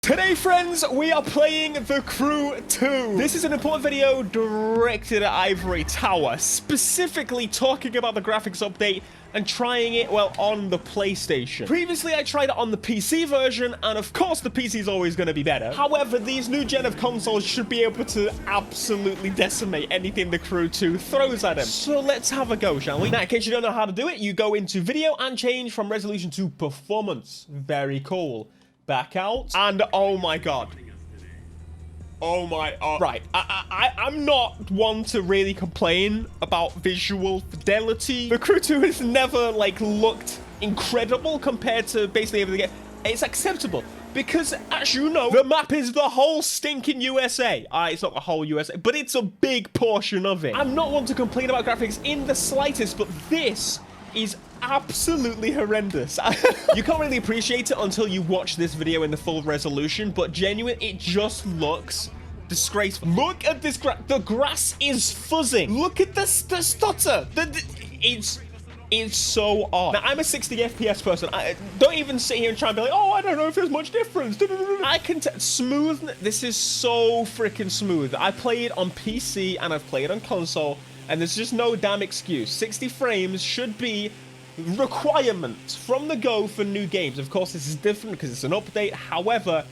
Today, friends, we are playing The Crew 2. This is an important video directed at Ivory Tower, specifically talking about the graphics update and trying it, well, on the PlayStation. Previously, I tried it on the PC version, and of course, the PC is always going to be better. However, these new gen of consoles should be able to absolutely decimate anything The Crew 2 throws at them. So let's have a go, shall we? Now, in case you don't know how to do it, you go into video and change from resolution to performance. Very cool. Back out, and oh my god. Oh my, right. I'm not one to really complain about visual fidelity. The Crew 2 has never, like, looked incredible compared to basically everything. It's acceptable because, as you know, the map is the whole stinking USA. It's not the whole USA, but it's a big portion of it. I'm not one to complain about graphics in the slightest, but this is absolutely horrendous. You can't really appreciate it until you watch this video in the full resolution, but genuine, it just looks disgraceful. Look at this the grass is fuzzing. Look at the stutter. It's so odd. Now, I'm a 60 FPS person. I don't even sit here and try and be like, oh, I don't know if there's much difference. I can smooth. This is so freaking smooth. I play it on PC and I've played it on console, and there's just no damn excuse. 60 frames should be requirement from the go for new games. Of course, this is different because it's an update. However,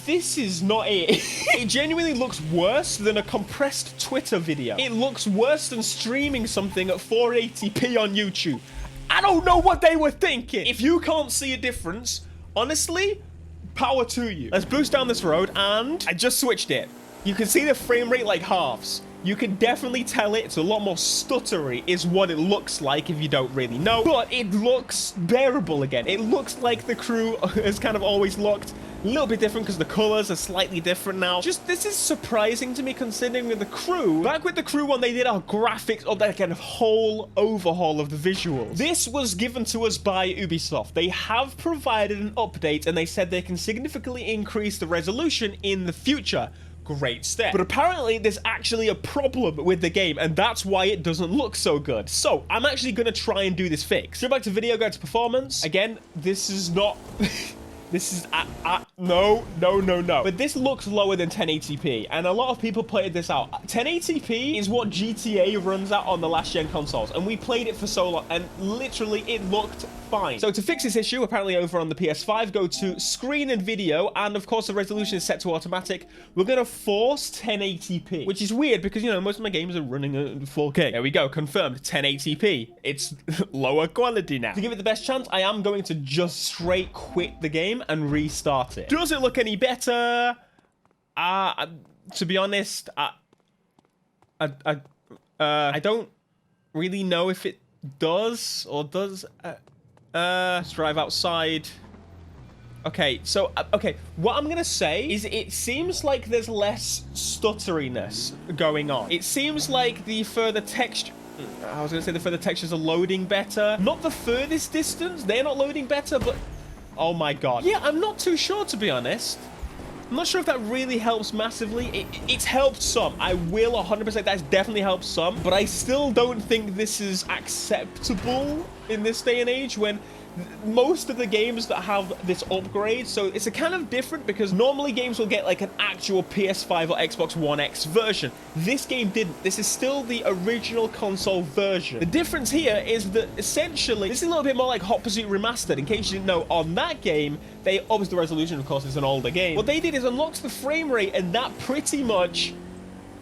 this is not it. It genuinely looks worse than a compressed Twitter video. It looks worse than streaming something at 480p on YouTube. I don't know what they were thinking. If you can't see a difference, honestly, power to you. Let's boost down this road, and I just switched it. You can see the frame rate like halves. You can definitely tell it's a lot more stuttery is what it looks like if you don't really know. But it looks bearable again. It looks like The Crew has kind of always looked. A little bit different because the colors are slightly different now. Just, this is surprising to me considering with The Crew. Back with The Crew when they did our graphics of that kind of whole overhaul of the visuals. This was given to us by Ubisoft. They have provided an update and they said they can significantly increase the resolution in the future. Great step. But apparently there's actually a problem with the game, and that's why it doesn't look so good. So I'm actually going to try and do this fix. Go back to video, go to performance. Again, this is not... This is... no. But this looks lower than 1080p, and a lot of people played this out. 1080p is what GTA runs at on the last-gen consoles, and we played it for so long, and literally it looked fine. So to fix this issue, apparently over on the PS5, go to screen and video, and of course the resolution is set to automatic. We're going to force 1080p, which is weird because, you know, most of my games are running at 4K. There we go, confirmed, 1080p. It's lower quality now. To give it the best chance, I am going to just straight quit the game and restart it. Does it look any better? To be honest, I don't really know if it does or does. Let's drive outside. Okay, so, okay, what I'm gonna say is it seems like there's less stutteriness going on. It seems like the further texture... I was gonna say the further textures are loading better. Not the furthest distance, they're not loading better, but... Oh my god. Yeah, I'm not too sure, to be honest. I'm not sure if that really helps massively. It's helped some. I will 100%. That's definitely helped some. But I still don't think this is acceptable in this day and age when most of the games that have this upgrade, so it's a kind of different because normally games will get like an actual PS5 or Xbox One X version. This game didn't. This is still the original console version. The difference here is that essentially this is a little bit more like Hot Pursuit Remastered. In case you didn't know, on that game, they obviously the resolution, of course, is an older game. What they did is unlocked the frame rate, and that pretty much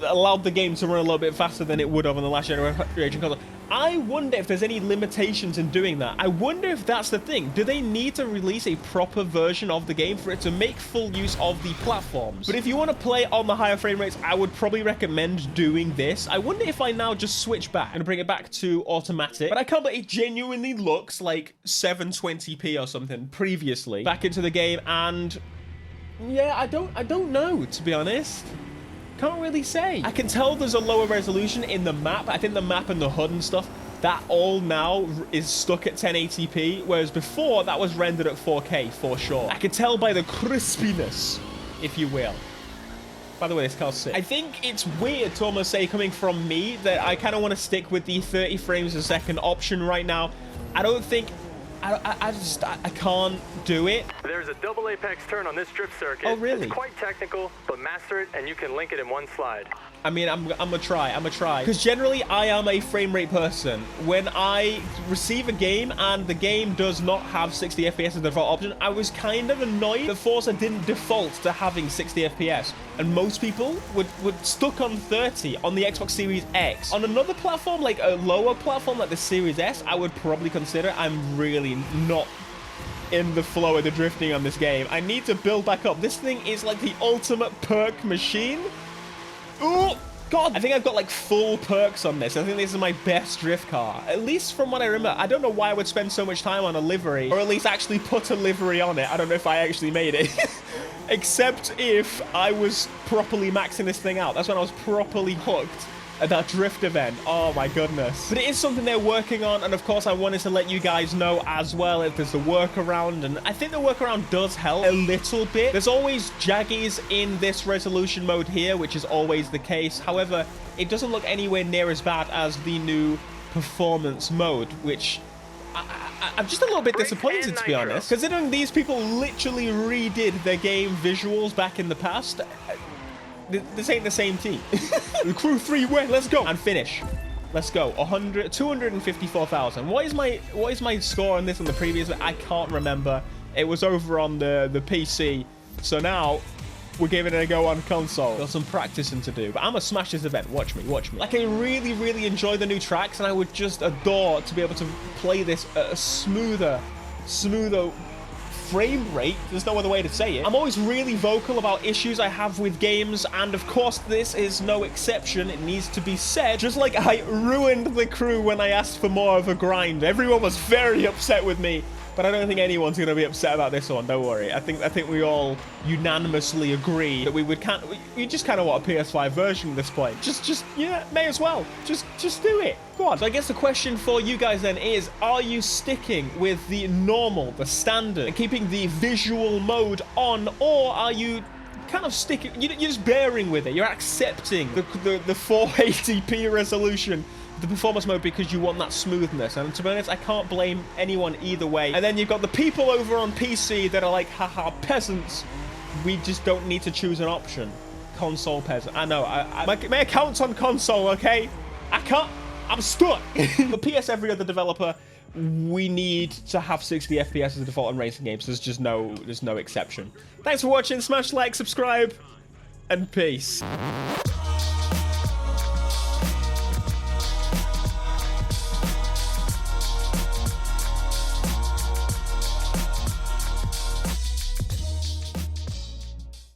allowed the game to run a little bit faster than it would have on the last generation console. I wonder if there's any limitations in doing that. I wonder if that's the thing. Do they need to release a proper version of the game for it to make full use of the platforms? But if you want to play on the higher frame rates, I would probably recommend doing this. I wonder if I now just switch back and bring it back to automatic. But I can't believe it genuinely looks like 720p or something previously. Back into the game, and yeah, I don't know, to be honest. Can't really say. I can tell there's a lower resolution in the map. I think the map and the HUD and stuff, that all now is stuck at 1080p, whereas before that was rendered at 4K for sure. I can tell by the crispiness, if you will. By the way, this car's sick. I think it's weird to almost say, coming from me, that I kind of want to stick with the 30 frames a second option right now. I don't think I can't do it. There's a double apex turn on this drift circuit. Oh, really? It's quite technical, but master it and you can link it in one slide. I mean, I'm gonna try. Because generally, I am a frame rate person. When I receive a game and the game does not have 60 FPS as the default option, I was kind of annoyed that Forza didn't default to having 60 FPS. And most people would stuck on 30 on the Xbox Series X. On another platform, like a lower platform like the Series S, I would probably consider. I'm really not in the flow of the drifting on this game. I need to build back up. This thing is like the ultimate perk machine. Oh, God. I think I've got like full perks on this. I think this is my best drift car, at least from what I remember. I don't know why I would spend so much time on a livery, or at least actually put a livery on it. I don't know if I actually made it. Except if I was properly maxing this thing out. That's when I was properly hooked at that drift event. Oh my goodness. But it is something they're working on, and of course I wanted to let you guys know as well if there's a workaround, and I think the workaround does help a little bit. There's always jaggies in this resolution mode here, which is always the case. However, it doesn't look anywhere near as bad as the new performance mode, which I'm just a little bit disappointed, to be honest, considering these people literally redid their game visuals back in the past. This ain't the same team. The Crew 3 win. Let's go and finish. Let's go. 254,000. What is my score on this on the previous? I can't remember. It was over on the PC. So now we're giving it a go on console. Got some practicing to do, but I'm gonna smash this event. Watch me, watch me. Like, I really enjoy the new tracks, and I would just adore to be able to play this at a smoother frame rate. There's no other way to say it. I'm always really vocal about issues I have with games, and of course this is no exception. It needs to be said. Just like I ruined the Crew when I asked for more of a grind. Everyone was very upset with me, but I don't think anyone's going to be upset about this one. Don't worry. I think we all unanimously agree that we just kind of want a PS5 version at this point. Just yeah, may as well. Just do it. Go on. So I guess the question for you guys then is, are you sticking with the normal, the standard, and keeping the visual mode on, or are you kind of sticking, you're just bearing with it, you're accepting the 480p resolution, the performance mode, because you want that smoothness? And to be honest, I can't blame anyone either way. And then you've got the people over on PC that are like, haha, peasants, we just don't need to choose an option. Console peasant. I know, my account's on console, okay? I can't, I'm stuck. For PS, every other developer, we need to have 60 FPS as the default on racing games. There's no exception. Thanks for watching. Smash like, subscribe, and peace.